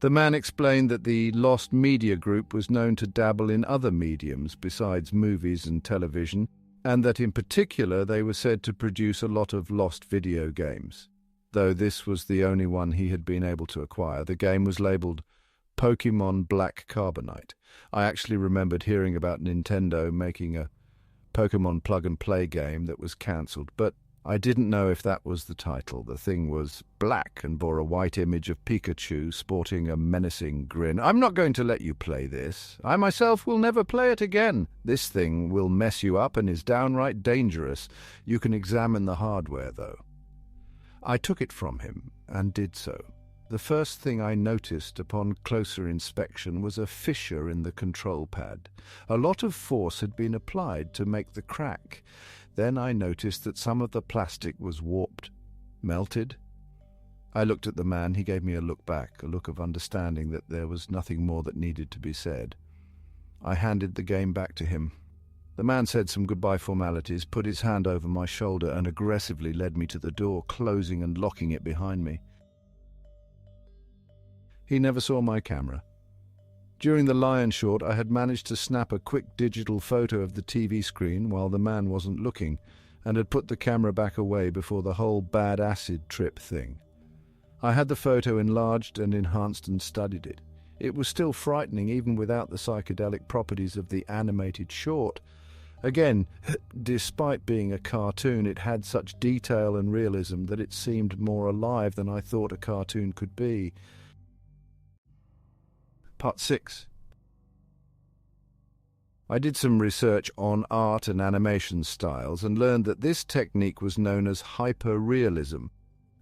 The man explained that the Lost Media Group was known to dabble in other mediums besides movies and television, and that in particular they were said to produce a lot of lost video games. Though this was the only one he had been able to acquire, the game was labelled Pokemon Black Carbonite. I actually remembered hearing about Nintendo making a Pokemon plug-and-play game that was cancelled, but I didn't know if that was the title. The thing was black and bore a white image of Pikachu sporting a menacing grin. "I'm not going to let you play this. I myself will never play it again. This thing will mess you up and is downright dangerous. You can examine the hardware, though." I took it from him and did so. The first thing I noticed upon closer inspection was a fissure in the control pad. A lot of force had been applied to make the crack. Then I noticed that some of the plastic was warped, melted. I looked at the man. He gave me a look back, a look of understanding that there was nothing more that needed to be said. I handed the game back to him. The man said some goodbye formalities, put his hand over my shoulder, and aggressively led me to the door, closing and locking it behind me. He never saw my camera. During the lion short, I had managed to snap a quick digital photo of the TV screen while the man wasn't looking, and had put the camera back away before the whole bad acid trip thing. I had the photo enlarged and enhanced and studied it. It was still frightening even without the psychedelic properties of the animated short. Again, despite being a cartoon, it had such detail and realism that it seemed more alive than I thought a cartoon could be. Part 6. I did some research on art and animation styles and learned that this technique was known as hyperrealism,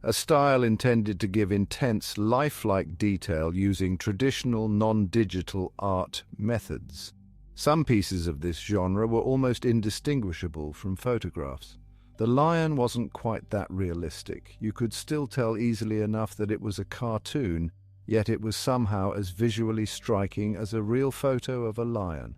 a style intended to give intense, lifelike detail using traditional non-digital art methods. Some pieces of this genre were almost indistinguishable from photographs. The lion wasn't quite that realistic. You could still tell easily enough that it was a cartoon, yet it was somehow as visually striking as a real photo of a lion.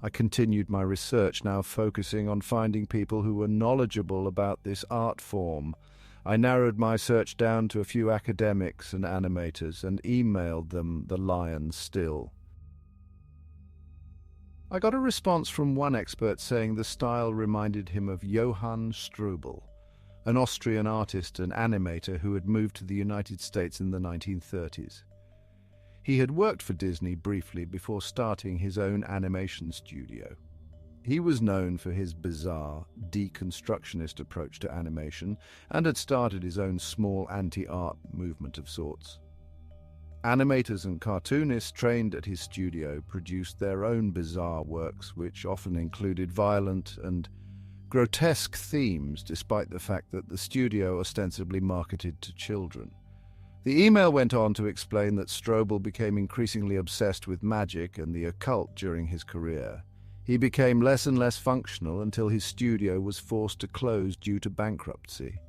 I continued my research, now focusing on finding people who were knowledgeable about this art form. I narrowed my search down to a few academics and animators and emailed them the lion still. I got a response from one expert saying the style reminded him of Johann Strobel, an Austrian artist and animator who had moved to the United States in the 1930s. He had worked for Disney briefly before starting his own animation studio. He was known for his bizarre, deconstructionist approach to animation and had started his own small anti-art movement of sorts. Animators and cartoonists trained at his studio produced their own bizarre works, which often included violent and grotesque themes, despite the fact that the studio ostensibly marketed to children. The email went on to explain that Strobel became increasingly obsessed with magic and the occult during his career. He became less and less functional until his studio was forced to close due to bankruptcy.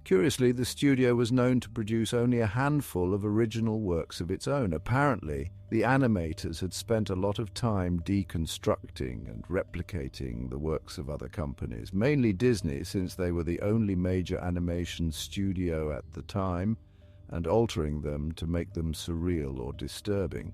Curiously, the studio was known to produce only a handful of original works of its own. Apparently, the animators had spent a lot of time deconstructing and replicating the works of other companies, mainly Disney, since they were the only major animation studio at the time, and altering them to make them surreal or disturbing.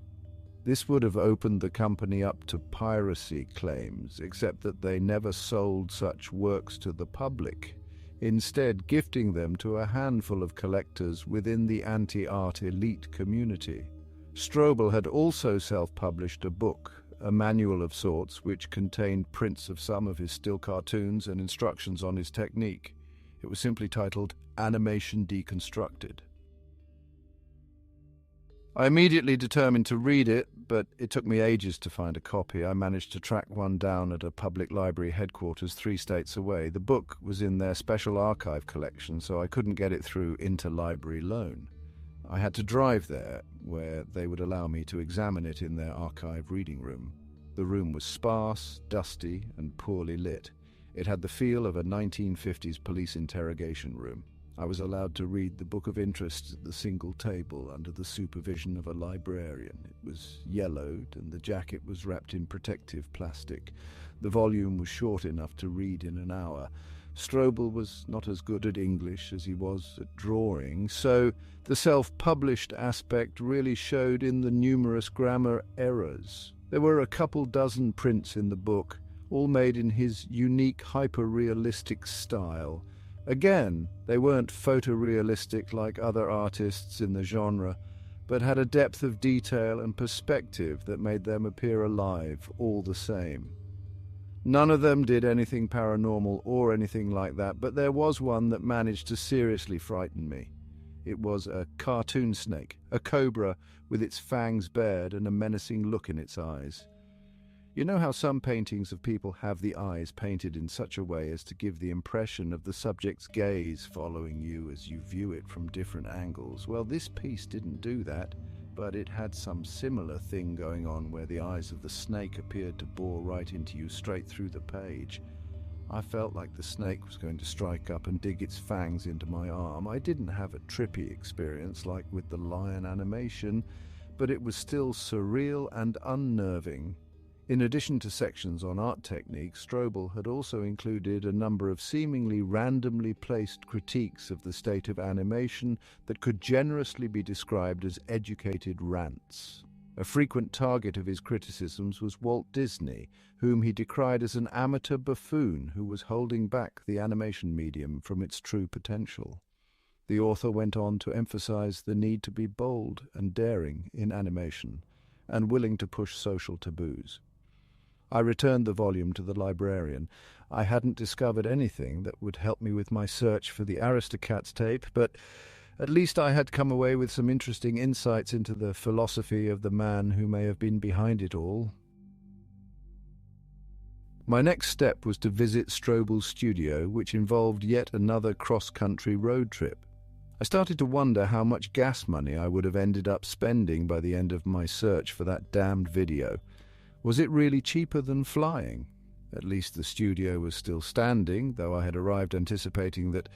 This would have opened the company up to piracy claims, except that they never sold such works to the public, instead gifting them to a handful of collectors within the anti-art elite community. Strobel had also self-published a book, a manual of sorts, which contained prints of some of his still cartoons and instructions on his technique. It was simply titled Animation Deconstructed. I immediately determined to read it, but it took me ages to find a copy. I managed to track one down at a public library headquarters 3 states away. The book was in their special archive collection, so I couldn't get it through interlibrary loan. I had to drive there, where they would allow me to examine it in their archive reading room. The room was sparse, dusty, and poorly lit. It had the feel of a 1950s police interrogation room. I was allowed to read the book of interest at the single table under the supervision of a librarian. It was yellowed, and the jacket was wrapped in protective plastic. The volume was short enough to read in an hour. Strobel was not as good at English as he was at drawing, so the self-published aspect really showed in the numerous grammar errors. There were a couple dozen prints in the book, all made in his unique hyper-realistic style. Again, they weren't photorealistic like other artists in the genre, but had a depth of detail and perspective that made them appear alive all the same. None of them did anything paranormal or anything like that, but there was one that managed to seriously frighten me. It was a cartoon snake, a cobra with its fangs bared and a menacing look in its eyes. You know how some paintings of people have the eyes painted in such a way as to give the impression of the subject's gaze following you as you view it from different angles? Well, this piece didn't do that, but it had some similar thing going on where the eyes of the snake appeared to bore right into you straight through the page. I felt like the snake was going to strike up and dig its fangs into my arm. I didn't have a trippy experience like with the lion animation, but it was still surreal and unnerving. In addition to sections on art techniques, Strobel had also included a number of seemingly randomly placed critiques of the state of animation that could generously be described as educated rants. A frequent target of his criticisms was Walt Disney, whom he decried as an amateur buffoon who was holding back the animation medium from its true potential. The author went on to emphasize the need to be bold and daring in animation, and willing to push social taboos. I returned the volume to the librarian. I hadn't discovered anything that would help me with my search for the Aristocats tape, but at least I had come away with some interesting insights into the philosophy of the man who may have been behind it all. My next step was to visit Strobel's studio, which involved yet another cross-country road trip. I started to wonder how much gas money I would have ended up spending by the end of my search for that damned video. Was it really cheaper than flying? At least the studio was still standing, though I had arrived anticipating that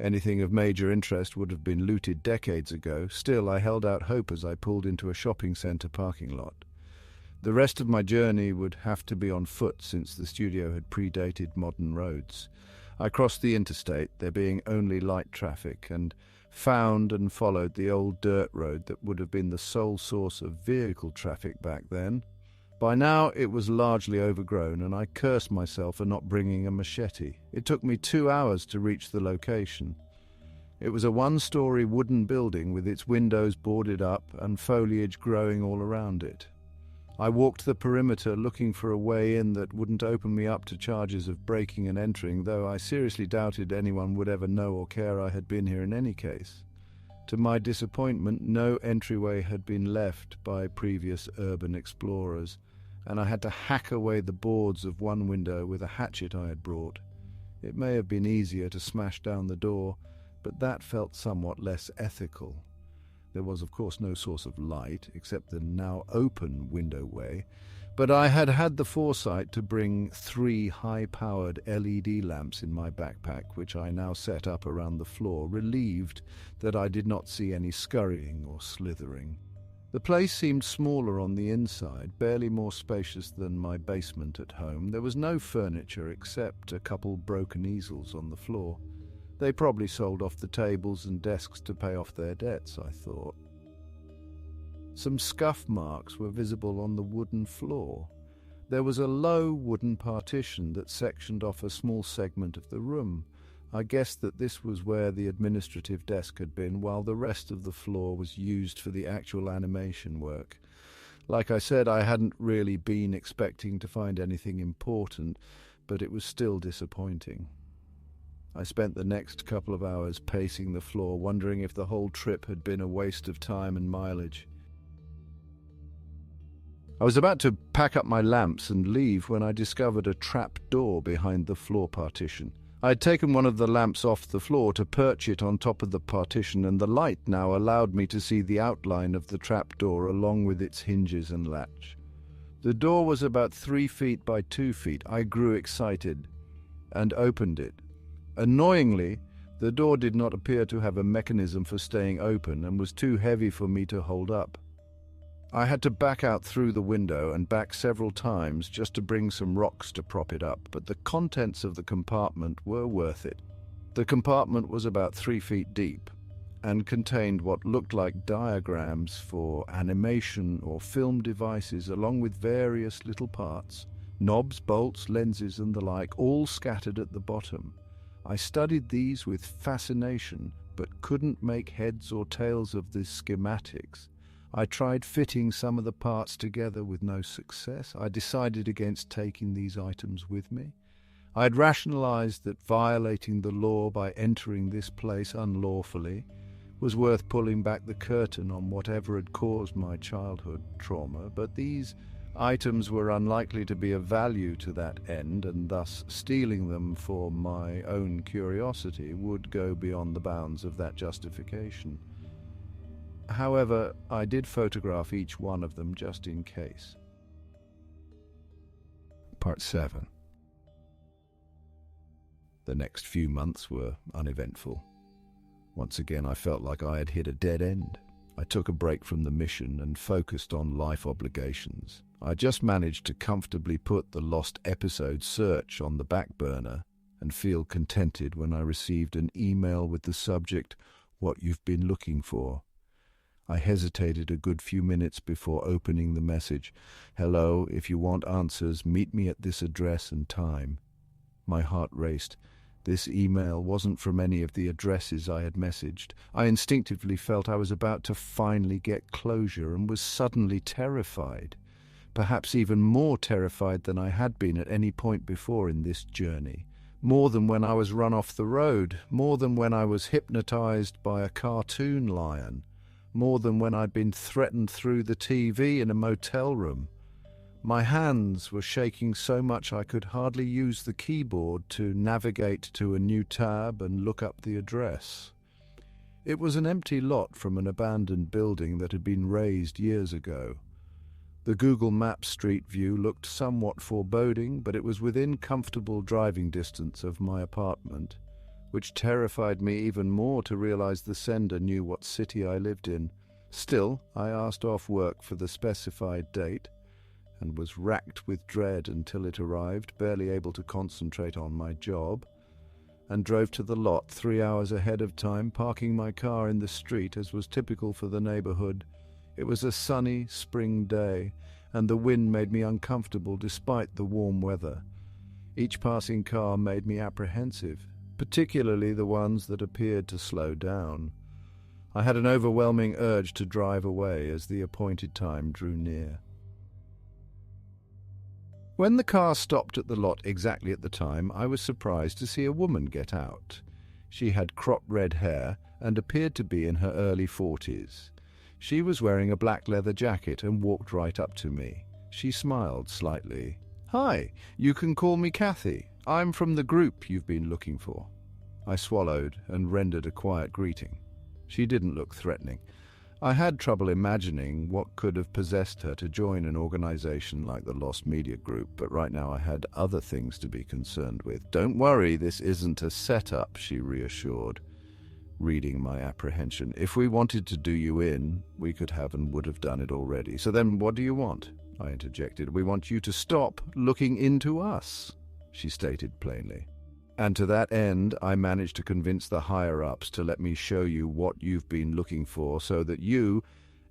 anything of major interest would have been looted decades ago. Still, I held out hope as I pulled into a shopping centre parking lot. The rest of my journey would have to be on foot since the studio had predated modern roads. I crossed the interstate, there being only light traffic, and found and followed the old dirt road that would have been the sole source of vehicle traffic back then. By now it was largely overgrown, and I cursed myself for not bringing a machete. It took me 2 hours to reach the location. It was a one-story wooden building with its windows boarded up and foliage growing all around it. I walked the perimeter looking for a way in that wouldn't open me up to charges of breaking and entering, though I seriously doubted anyone would ever know or care I had been here in any case. To my disappointment, no entryway had been left by previous urban explorers, and I had to hack away the boards of one window with a hatchet I had brought. It may have been easier to smash down the door, but that felt somewhat less ethical. There was, of course, no source of light except the now open windowway, but I had had the foresight to bring 3 high-powered LED lamps in my backpack, which I now set up around the floor, relieved that I did not see any scurrying or slithering. The place seemed smaller on the inside, barely more spacious than my basement at home. There was no furniture except a couple broken easels on the floor. They probably sold off the tables and desks to pay off their debts, I thought. Some scuff marks were visible on the wooden floor. There was a low wooden partition that sectioned off a small segment of the room. I guessed that this was where the administrative desk had been, while the rest of the floor was used for the actual animation work. Like I said, I hadn't really been expecting to find anything important, but it was still disappointing. I spent the next couple of hours pacing the floor, wondering if the whole trip had been a waste of time and mileage. I was about to pack up my lamps and leave when I discovered a trap door behind the floor partition. I had taken one of the lamps off the floor to perch it on top of the partition, and the light now allowed me to see the outline of the trap door along with its hinges and latch. The door was about 3 feet by 2 feet. I grew excited and opened it. Annoyingly, the door did not appear to have a mechanism for staying open and was too heavy for me to hold up. I had to back out through the window and back several times just to bring some rocks to prop it up, but the contents of the compartment were worth it. The compartment was about 3 feet deep and contained what looked like diagrams for animation or film devices, along with various little parts, knobs, bolts, lenses and the like, all scattered at the bottom. I studied these with fascination, but couldn't make heads or tails of the schematics. I tried fitting some of the parts together with no success. I decided against taking these items with me. I had rationalized that violating the law by entering this place unlawfully was worth pulling back the curtain on whatever had caused my childhood trauma, but these items were unlikely to be of value to that end, and thus stealing them for my own curiosity would go beyond the bounds of that justification. However, I did photograph each one of them just in case. Part 7. The next few months were uneventful. Once again, I felt like I had hit a dead end. I took a break from the mission and focused on life obligations. I just managed to comfortably put the lost episode search on the back burner and feel contented when I received an email with the subject, "What you've been looking for." I hesitated a good few minutes before opening the message. "Hello, if you want answers, meet me at this address and time." My heart raced. This email wasn't from any of the addresses I had messaged. I instinctively felt I was about to finally get closure and was suddenly terrified. Perhaps even more terrified than I had been at any point before in this journey. More than when I was run off the road. More than when I was hypnotized by a cartoon lion. More than when I'd been threatened through the TV in a motel room. My hands were shaking so much I could hardly use the keyboard to navigate to a new tab and look up the address. It was an empty lot from an abandoned building that had been razed years ago. The Google Maps street view looked somewhat foreboding, but it was within comfortable driving distance of my apartment, which terrified me even more to realize the sender knew what city I lived in. Still, I asked off work for the specified date, and was racked with dread until it arrived, barely able to concentrate on my job, and drove to the lot 3 hours ahead of time, parking my car in the street as was typical for the neighborhood. It was a sunny spring day, and the wind made me uncomfortable despite the warm weather. Each passing car made me apprehensive, particularly the ones that appeared to slow down. I had an overwhelming urge to drive away as the appointed time drew near. When the car stopped at the lot exactly at the time, I was surprised to see a woman get out. She had cropped red hair and appeared to be in her early 40s. She was wearing a black leather jacket and walked right up to me. She smiled slightly. "Hi, you can call me Kathy. I'm from the group you've been looking for." I swallowed and rendered a quiet greeting. She didn't look threatening. I had trouble imagining what could have possessed her to join an organization like the Lost Media Group, but right now I had other things to be concerned with. "Don't worry, this isn't a setup," she reassured, reading my apprehension. "If we wanted to do you in, we could have and would have done it already. So then what do you want?" I interjected. "We want you to stop looking into us," she stated plainly. "And to that end, I managed to convince the higher-ups to let me show you what you've been looking for so that you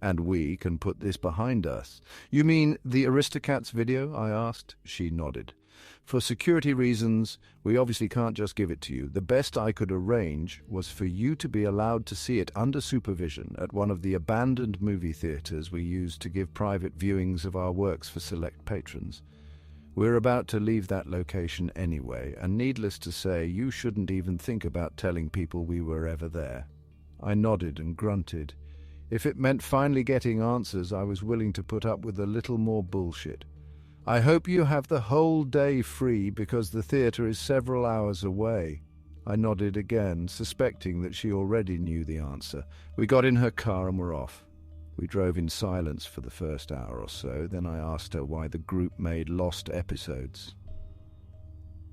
and we can put this behind us." "You mean the Aristocats video?" I asked. She nodded. "For security reasons, we obviously can't just give it to you. The best I could arrange was for you to be allowed to see it under supervision at one of the abandoned movie theaters we use to give private viewings of our works for select patrons. We're about to leave that location anyway, and needless to say, you shouldn't even think about telling people we were ever there." I nodded and grunted. If it meant finally getting answers, I was willing to put up with a little more bullshit. "I hope you have the whole day free because the theater is several hours away." I nodded again, suspecting that she already knew the answer. We got in her car and were off. We drove in silence for the first hour or so, then I asked her why the group made lost episodes.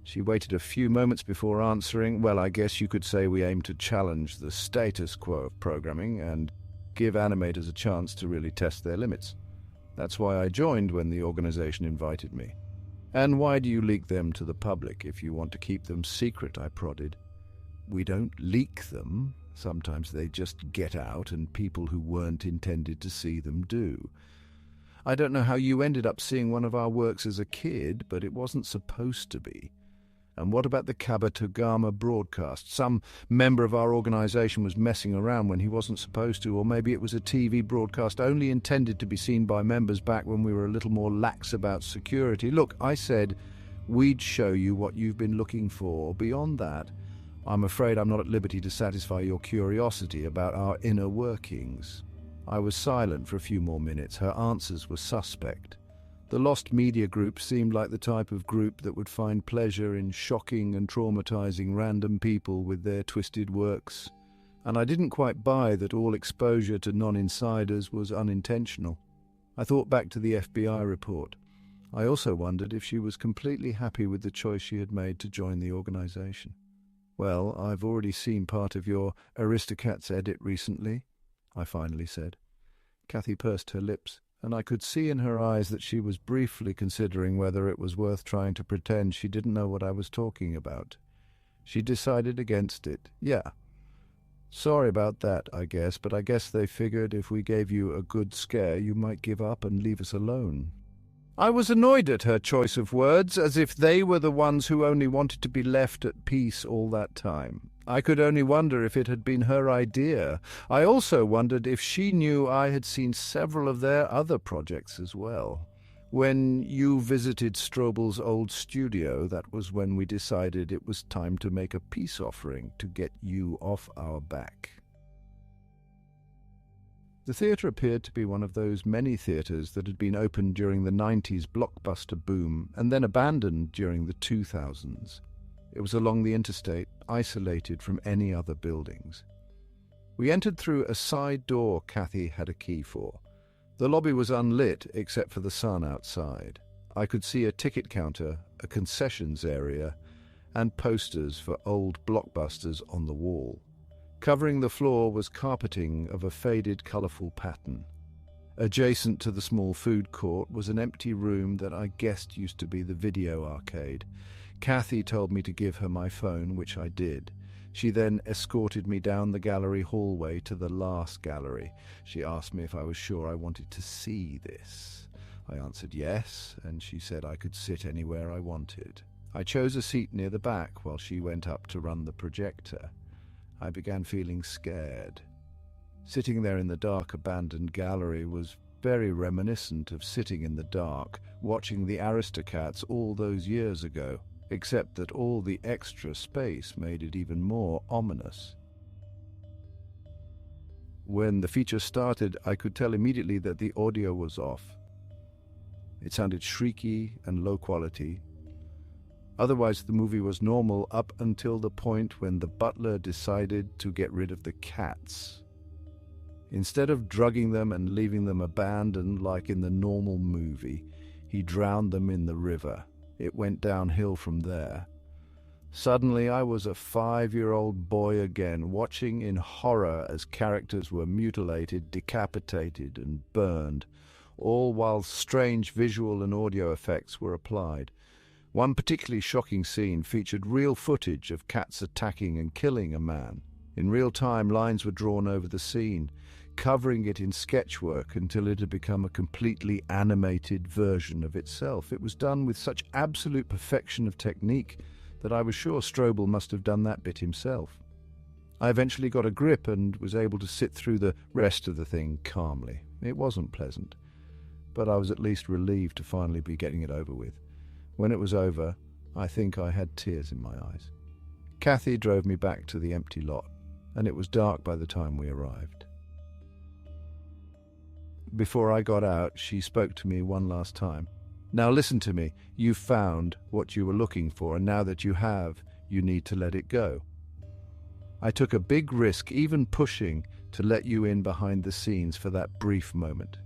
She waited a few moments before answering. "Well, I guess you could say we aim to challenge the status quo of programming and give animators a chance to really test their limits. That's why I joined when the organization invited me." "And why do you leak them to the public if you want to keep them secret?" I prodded. "We don't leak them. Sometimes they just get out and people who weren't intended to see them do. I don't know how you ended up seeing one of our works as a kid, but it wasn't supposed to be. And what about the Kabetogama Broadcast? Some member of our organization was messing around when he wasn't supposed to, or maybe it was a TV broadcast only intended to be seen by members back when we were a little more lax about security. Look, I said we'd show you what you've been looking for. Beyond that, I'm afraid I'm not at liberty to satisfy your curiosity about our inner workings." I was silent for a few more minutes. Her answers were suspect. The Lost Media Group seemed like the type of group that would find pleasure in shocking and traumatizing random people with their twisted works, and I didn't quite buy that all exposure to non-insiders was unintentional. I thought back to the FBI report. I also wondered if she was completely happy with the choice she had made to join the organization. "Well, I've already seen part of your Aristocats edit recently," I finally said. Kathy pursed her lips, and I could see in her eyes that she was briefly considering whether it was worth trying to pretend she didn't know what I was talking about. She decided against it. "Yeah. Sorry about that, I guess, but I guess they figured if we gave you a good scare, you might give up and leave us alone." I was annoyed at her choice of words, as if they were the ones who only wanted to be left at peace all that time. I could only wonder if it had been her idea. I also wondered if she knew I had seen several of their other projects as well. When you visited Strobel's old studio, that was when we decided it was time to make a peace offering to get you off our back. The theatre appeared to be one of those many theatres that had been opened during the 90s blockbuster boom and then abandoned during the 2000s. It was along the interstate, isolated from any other buildings. We entered through a side door Kathy had a key for. The lobby was unlit except for the sun outside. I could see a ticket counter, a concessions area, and posters for old blockbusters on the wall. Covering the floor was carpeting of a faded, colourful pattern. Adjacent to the small food court was an empty room that I guessed used to be the video arcade. Kathy told me to give her my phone, which I did. She then escorted me down the gallery hallway to the last gallery. She asked me if I was sure I wanted to see this. I answered yes, and she said I could sit anywhere I wanted. I chose a seat near the back while she went up to run the projector. I began feeling scared. Sitting there in the dark, abandoned gallery was very reminiscent of sitting in the dark, watching the Aristocats all those years ago, except that all the extra space made it even more ominous. When the feature started, I could tell immediately that the audio was off. It sounded shrieky and low quality. Otherwise, the movie was normal up until the point when the butler decided to get rid of the cats. Instead of drugging them and leaving them abandoned like in the normal movie, he drowned them in the river. It went downhill from there. Suddenly, I was a 5-year-old boy again, watching in horror as characters were mutilated, decapitated, and burned, all while strange visual and audio effects were applied. One particularly shocking scene featured real footage of cats attacking and killing a man. In real time, lines were drawn over the scene, covering it in sketchwork until it had become a completely animated version of itself. It was done with such absolute perfection of technique that I was sure Strobel must have done that bit himself. I eventually got a grip and was able to sit through the rest of the thing calmly. It wasn't pleasant, but I was at least relieved to finally be getting it over with. When it was over, I think I had tears in my eyes. Kathy drove me back to the empty lot, and it was dark by the time we arrived. Before I got out, she spoke to me one last time. "Now listen to me. You've found what you were looking for, and now that you have, you need to let it go. I took a big risk, even pushing, to let you in behind the scenes for that brief moment.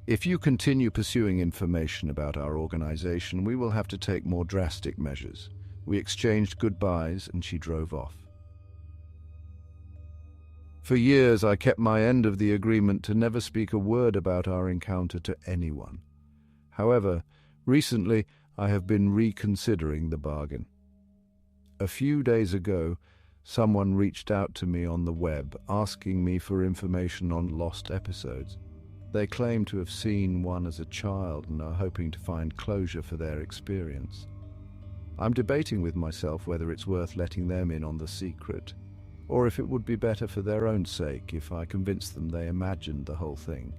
If you continue pursuing information about our organization, we will have to take more drastic measures." We exchanged goodbyes, and she drove off. For years, I kept my end of the agreement to never speak a word about our encounter to anyone. However, recently, I have been reconsidering the bargain. A few days ago, someone reached out to me on the web, asking me for information on lost episodes. They claim to have seen one as a child and are hoping to find closure for their experience. I'm debating with myself whether it's worth letting them in on the secret, or if it would be better for their own sake if I convinced them they imagined the whole thing.